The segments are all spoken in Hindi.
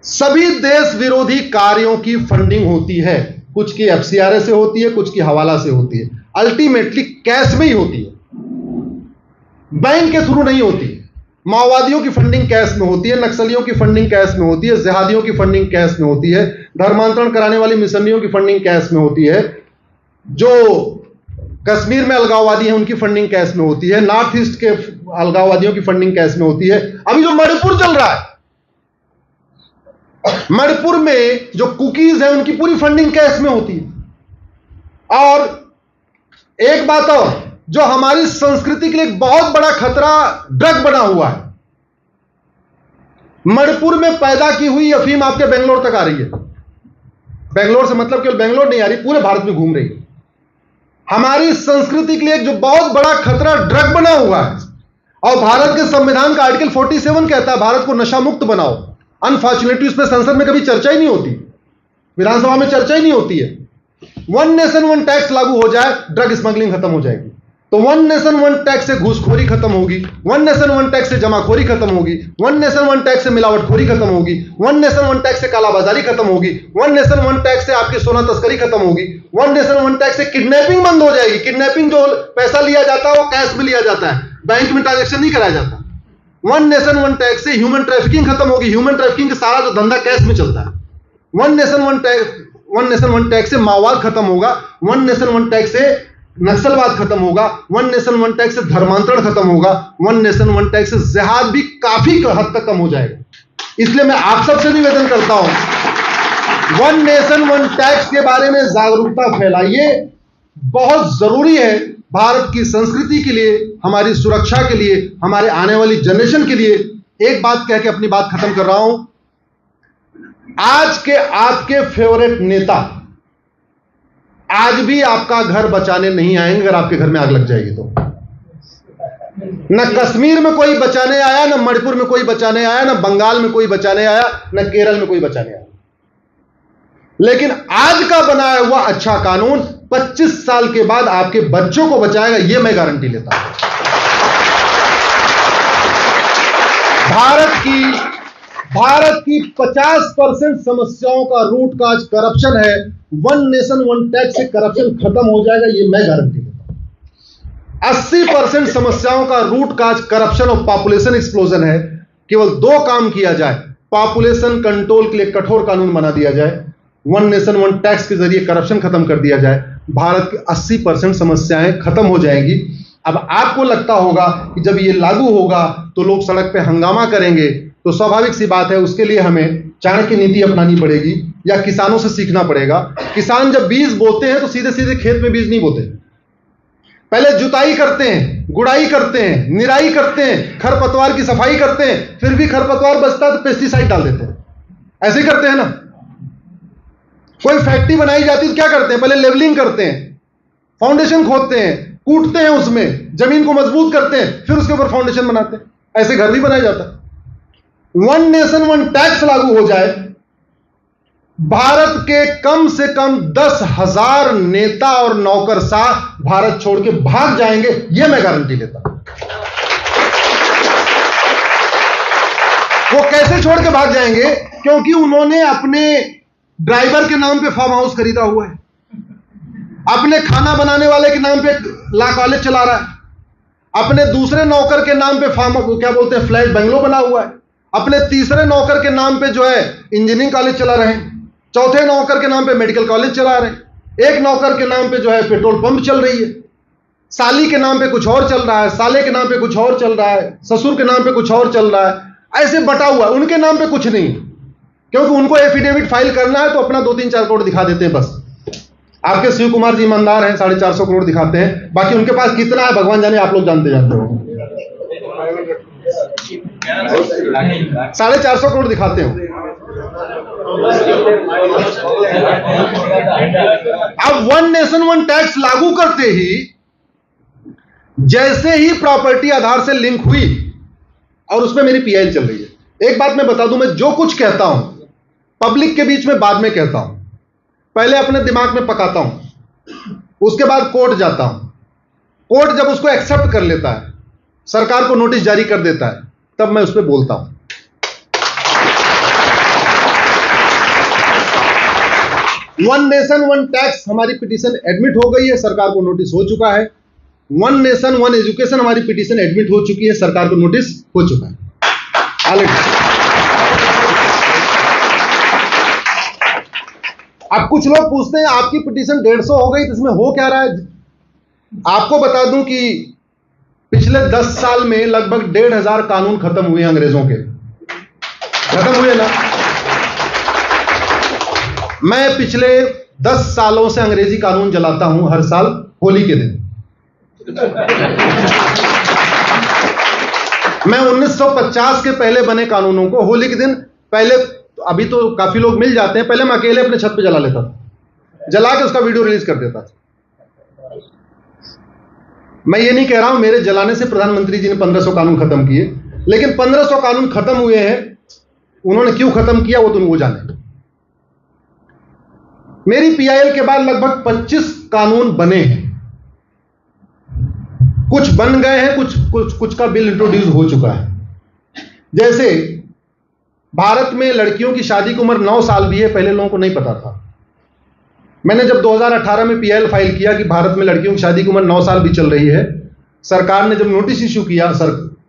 सभी देश विरोधी कार्यों की फंडिंग होती है, कुछ की एफसीआरए से होती है, कुछ की हवाला से होती है, अल्टीमेटली कैश में ही होती है, बैंक के थ्रू नहीं होती। माओवादियों की फंडिंग कैश में होती है, नक्सलियों की फंडिंग कैश में होती है, जिहादियों की फंडिंग कैश में होती है, धर्मांतरण कराने वाली मिशनरियों की फंडिंग कैश में होती है, जो कश्मीर में अलगाववादी हैं उनकी फंडिंग कैश में होती है, नॉर्थ ईस्ट के अलगाववादियों की फंडिंग कैश में होती है। अभी जो मणिपुर चल रहा है, मणिपुर में जो कुकीज है उनकी पूरी फंडिंग कैश में होती है। और एक बात और, जो हमारी संस्कृति के लिए एक बहुत बड़ा खतरा ड्रग बना हुआ है, मणिपुर में पैदा की हुई अफीम आपके बेंगलोर तक आ रही है। बेंगलोर से मतलब केवल बेंगलोर नहीं आ रही, पूरे भारत में घूम रही है। हमारी संस्कृति के लिए जो बहुत बड़ा खतरा ड्रग बना हुआ है, और भारत के संविधान का आर्टिकल 47 कहता है भारत को नशा मुक्त बनाओ। अनफॉर्चुनेटली उस पर संसद में कभी चर्चा ही नहीं होती, विधानसभा में चर्चा ही नहीं होती है। वन नेशन वन टैक्स लागू हो जाए, ड्रग स्मगलिंग खत्म हो जाएगी। तो वन नेशन वन टैक्स से घूसखोरी खत्म होगी, वन नेशन वन टैक्स से जमाखोरी खत्म होगी, वन नेशन वन टैक्स से मिलावटखोरी खत्म होगी, वन नेशन वन टैक्स से कालाबाजारी खत्म होगी, वन नेशन वन टैक्स से आपकी सोना तस्करी खत्म होगी, वन नेशन वन टैक्स से किडनैपिंग बंद हो जाएगी। किडनैपिंग जो पैसा लिया जाता है वो कैश में लिया जाता है, बैंक में ट्रांजेक्शन नहीं कराया जाता। वन नेशन वन टैक्स से ह्यूमन ट्रैफिकिंग खत्म होगी, ह्यूमन ट्रैफिकिंग का सारा जो धंधा कैश में चलता है। वन नेशन वन टैक्स से माओवाद खत्म होगा, वन नेशन वन टैक्स से नक्सलवाद खत्म होगा, वन नेशन वन टैक्स से धर्मांतरण खत्म होगा, वन नेशन वन टैक्स से जिहाद भी काफी हद तक कम हो जाएगा। इसलिए मैं आप सबसे निवेदन करता हूं, वन नेशन वन टैक्स के बारे में जागरूकता फैलाइए, बहुत जरूरी है भारत की संस्कृति के लिए, हमारी सुरक्षा के लिए, हमारे आने वाली जनरेशन के लिए। एक बात कह के अपनी बात खत्म कर रहा हूं, आज के आपके फेवरेट नेता आज भी आपका घर बचाने नहीं आएंगे अगर आपके घर में आग लग जाएगी तो। न कश्मीर में कोई बचाने आया, न मणिपुर में कोई बचाने आया, न बंगाल में कोई बचाने आया, न केरल में कोई बचाने आया। लेकिन आज का बनाया हुआ अच्छा कानून 25 साल के बाद आपके बच्चों को बचाएगा, यह मैं गारंटी लेता हूं। भारत की 50% समस्याओं का रूट काज करप्शन है। वन नेशन वन टैक्स से करप्शन खत्म हो जाएगा, यह मैं गारंटी देता हूं। 80% समस्याओं का रूट काज करप्शन और पॉपुलेशन एक्सप्लोजन है। केवल 2 काम किया जाए, पॉपुलेशन कंट्रोल के लिए कठोर कानून बना दिया जाए, वन नेशन वन टैक्स के जरिए करप्शन खत्म कर दिया जाए, भारत की 80% समस्याएं खत्म हो जाएंगी। अब आपको लगता होगा कि जब ये लागू होगा तो लोग सड़क पे हंगामा करेंगे, तो स्वाभाविक सी बात है, उसके लिए हमें चाणक्य नीति अपनानी पड़ेगी या किसानों से सीखना पड़ेगा। किसान जब बीज बोते हैं तो सीधे सीधे खेत में बीज नहीं बोते, पहले जुताई करते हैं, गुड़ाई करते हैं, निराई करते हैं, खरपतवार की सफाई करते हैं, फिर भी खरपतवार बचता है तो पेस्टिसाइड डाल देते हैं। ऐसे ही करते हैं ना। कोई फैक्ट्री बनाई जाती है तो क्या करते हैं, पहले लेवलिंग करते हैं, फाउंडेशन खोदते हैं, कूटते हैं, उसमें जमीन को मजबूत करते हैं, फिर उसके ऊपर फाउंडेशन बनाते हैं। ऐसे घर भी बनाया जाता है। वन नेशन वन टैक्स लागू हो जाए, भारत के कम से कम 10,000 नेता और नौकरशाह भारत छोड़ के भाग जाएंगे, यह मैं गारंटी लेता हूं। वो कैसे छोड़ के भाग जाएंगे? क्योंकि उन्होंने अपने ड्राइवर के नाम पे फार्म हाउस खरीदा हुआ है, अपने खाना बनाने वाले के नाम पे ला कॉलेज चला रहा है, अपने दूसरे नौकर के नाम पे क्या बोलते हैं फ्लैट बंगलो बना हुआ है, अपने तीसरे नौकर के नाम पे जो है इंजीनियरिंग कॉलेज चला रहे हैं, चौथे नौकर के नाम पे मेडिकल कॉलेज चला रहे हैं, एक नौकर के नाम पे जो है पेट्रोल पंप चल रही है, साली के नाम पे कुछ और चल रहा है, साले के नाम पे कुछ और चल रहा है, ससुर के नाम पे कुछ और चल रहा है। ऐसे बटा हुआ है, उनके नाम पे कुछ नहीं, क्योंकि उनको एफिडेविट फाइल करना है तो अपना 2-3-4 करोड़ दिखा देते हैं बस। आपके शिव कुमार जी ईमानदार हैं, 450 करोड़ दिखाते हैं, बाकी उनके पास कितना है भगवान जाने, आप लोग जानते हो। 450 करोड़ दिखाते हो। अब वन नेशन वन टैक्स लागू करते ही, जैसे ही प्रॉपर्टी आधार से लिंक हुई और उसमें मेरी पीआईएल चल रही है। एक बात मैं बता दूं, मैं जो कुछ कहता हूं पब्लिक के बीच में बाद में कहता हूं, पहले अपने दिमाग में पकाता हूं, उसके बाद कोर्ट जाता हूं। कोर्ट जब उसको एक्सेप्ट कर लेता है, सरकार को नोटिस जारी कर देता है, तब मैं उस पर बोलता हूं। वन नेशन वन टैक्स हमारी पिटीशन एडमिट हो गई है, सरकार को नोटिस हो चुका है। वन नेशन वन एजुकेशन हमारी पिटीशन एडमिट हो चुकी है, सरकार को नोटिस हो चुका है। अब कुछ लोग पूछते हैं आपकी पिटीशन 150 हो गई तो इसमें हो क्या रहा है। आपको बता दूं कि पिछले 10 साल में लगभग 1500 कानून खत्म हुए अंग्रेजों के, खत्म हुए ना। मैं पिछले 10 सालों से अंग्रेजी कानून जलाता हूं हर साल होली के दिन। मैं 1950 के पहले बने कानूनों को होली के दिन, पहले अभी तो काफी लोग मिल जाते हैं, पहले मैं अकेले अपने छत पे जला लेता था, जला के उसका वीडियो रिलीज कर देता था। मैं ये नहीं कह रहा हूं मेरे जलाने से प्रधानमंत्री जी ने 1500 कानून खत्म किए, लेकिन 1500 कानून खत्म हुए हैं, उन्होंने क्यों खत्म किया वो तो वो जाने। मेरी पीआईएल के बाद लगभग 25 कानून बने हैं, कुछ बन गए हैं, कुछ का बिल इंट्रोड्यूस हो चुका है। जैसे भारत में लड़कियों की शादी की उम्र 9 साल भी है, पहले लोगों को नहीं पता था। मैंने जब 2018 में पीआईएल फाइल किया कि भारत में लड़कियों की शादी की उम्र 9 साल भी चल रही है, सरकार ने जब नोटिस इशू किया,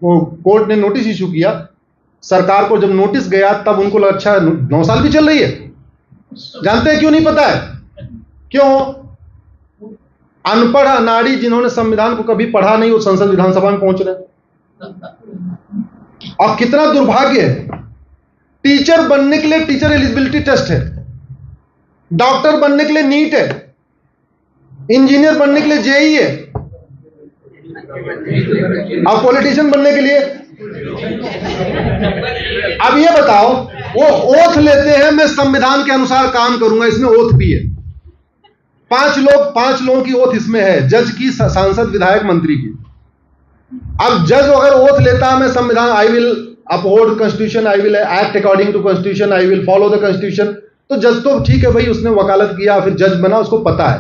कोर्ट ने नोटिस इशू किया, सरकार को जब नोटिस गया तब उनको लगा अच्छा 9 साल भी चल रही है। जानते हैं क्यों नहीं पता है? क्यों? अनपढ़ अनाड़ी जिन्होंने संविधान को कभी पढ़ा नहीं वो संसद विधानसभा में पहुंच रहे। और कितना दुर्भाग्य है, टीचर बनने के लिए टीचर एलिजिबिलिटी टेस्ट है, डॉक्टर बनने के लिए नीट है, इंजीनियर बनने के लिए जेईई है, और पॉलिटिशियन बनने के लिए। अब ये बताओ, वो ओथ लेते हैं मैं संविधान के अनुसार काम करूंगा, इसमें ओथ भी है। 5 लोगों की ओथ इसमें है, जज की, सांसद, विधायक, मंत्री की। अब जज अगर ओथ लेता है मैं संविधान, I will uphold constitution, I will act according to constitution, I will follow the constitution, तो जज तो ठीक है भाई, उसने वकालत किया फिर जज बना, उसको पता है।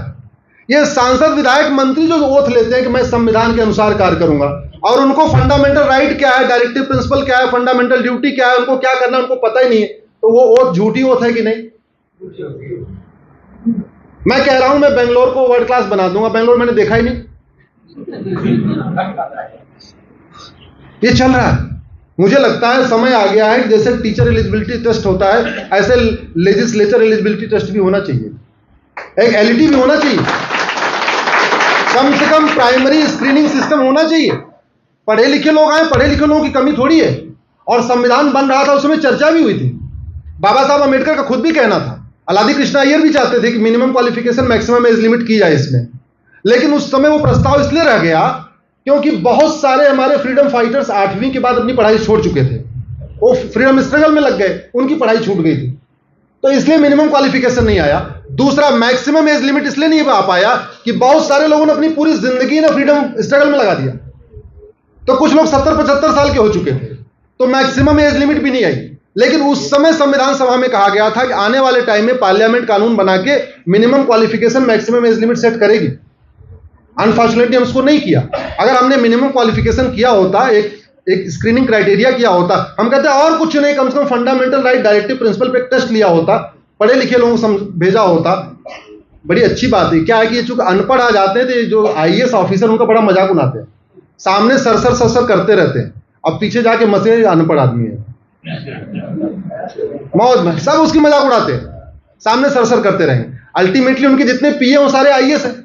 ये सांसद, विधायक, मंत्री जो ओथ लेते हैं कि मैं संविधान के अनुसार कार्य करूंगा, और उनको फंडामेंटल राइट क्या है, डायरेक्टिव प्रिंसिपल क्या है, फंडामेंटल ड्यूटी क्या है, उनको क्या करना उनको पता ही नहीं है, तो वो ओथ झूठी ओथ है कि नहीं? मैं कह रहा हूं मैं बेंगलोर को वर्ल्ड क्लास बना दूंगा, बेंगलोर मैंने देखा ही नहीं, ये चल रहा है। मुझे लगता है समय आ गया है कि जैसे टीचर एलिजिबिलिटी टेस्ट होता है, ऐसे लेजिस्लेचर एलिजिबिलिटी टेस्ट भी होना चाहिए, एक एलईडी भी होना चाहिए, कम से कम प्राइमरी स्क्रीनिंग सिस्टम होना चाहिए। पढ़े लिखे लोग आए, पढ़े लिखे लोगों की कमी थोड़ी है। और संविधान बन रहा था उसमें चर्चा भी हुई थी, बाबा साहब अम्बेडकर का खुद भी कहना था, अलादी कृष्ण अय्यर भी चाहते थे कि minimum qualification maximum age limit की जाए इसमें, लेकिन उस समय वो प्रस्ताव इसलिए रह गया क्योंकि बहुत सारे हमारे फ्रीडम फाइटर्स 8वीं के बाद अपनी पढ़ाई छोड़ चुके थे, वो फ्रीडम स्ट्रगल में लग गए, उनकी पढ़ाई छूट गई थी, तो इसलिए मिनिमम क्वालिफिकेशन नहीं आया। दूसरा, मैक्सिमम एज लिमिट इसलिए नहीं आ पाया कि बहुत सारे लोगों ने अपनी पूरी जिंदगी ना फ्रीडम स्ट्रगल में लगा दिया, तो कुछ लोग 70-75 साल के हो चुके थे, तो मैक्सिमम एज लिमिट भी नहीं आई। लेकिन उस समय संविधान सभा में कहा गया था कि आने वाले टाइम में पार्लियामेंट कानून बना के minimum qualification maximum age limit set करेगी। अनफॉर्चुनेटली हम उसको नहीं किया। अगर हमने मिनिमम क्वालिफिकेशन किया होता, एक स्क्रीनिंग क्राइटेरिया किया होता, हम कहते हैं और कुछ नहीं, कम से कम फंडामेंटल राइट, डायरेक्टिव प्रिंसिपल पे टेस्ट लिया होता, पढ़े लिखे लोगों को भेजा होता, बड़ी अच्छी बात है। क्या है कि ये चूंकि अनपढ़ आ जाते हैं तो जो आईएएस ऑफिसर उनका बड़ा मजाक उड़ाते हैं, सामने सरसर करते रहते हैं, अब पीछे जाके मसे अनपढ़ आदमी है, मौज में सब उसकी मजाक उड़ाते हैं, सामने सरसर करते रहेंगे। अल्टीमेटली उनके जितने पीए वो सारे आईएएस हैं,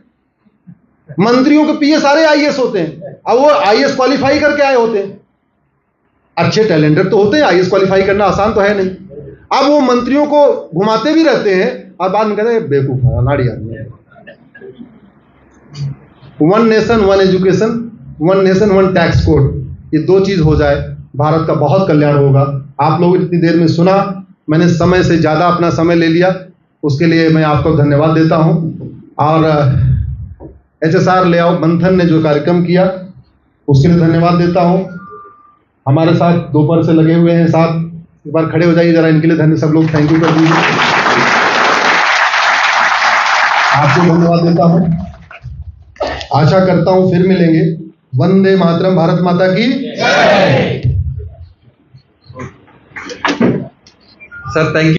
मंत्रियों के पीए सारे आईएएस होते हैं, अब वो आईएएस क्वालिफाई करके आए होते हैं, अच्छे टैलेंटेड तो होते हैं, आईएएस क्वालिफाई करना आसान तो है नहीं। अब वो मंत्रियों को घुमाते भी रहते हैं और बाद में कहते हैं बेवकूफ है, अनाड़ी आदमी है। One nation one education, one nation one tax code, ये 2 चीज हो जाए, भारत का बहुत कल्याण होगा। आप लोग इतनी देर में सुना, मैंने समय से ज्यादा अपना समय ले लिया, उसके लिए मैं आपको धन्यवाद देता हूं। और HSR लेआउट मंथन ने जो कार्यक्रम किया उसके लिए धन्यवाद देता हूं। हमारे साथ दोपहर से लगे हुए हैं साथ, एक बार खड़े हो जाइए जरा, इनके लिए धन्यवाद, सब लोग थैंक यू कर दीजिए। आपको धन्यवाद देता हूं, आशा करता हूं फिर मिलेंगे। वंदे मातरम, भारत माता की जय। Sir thank you.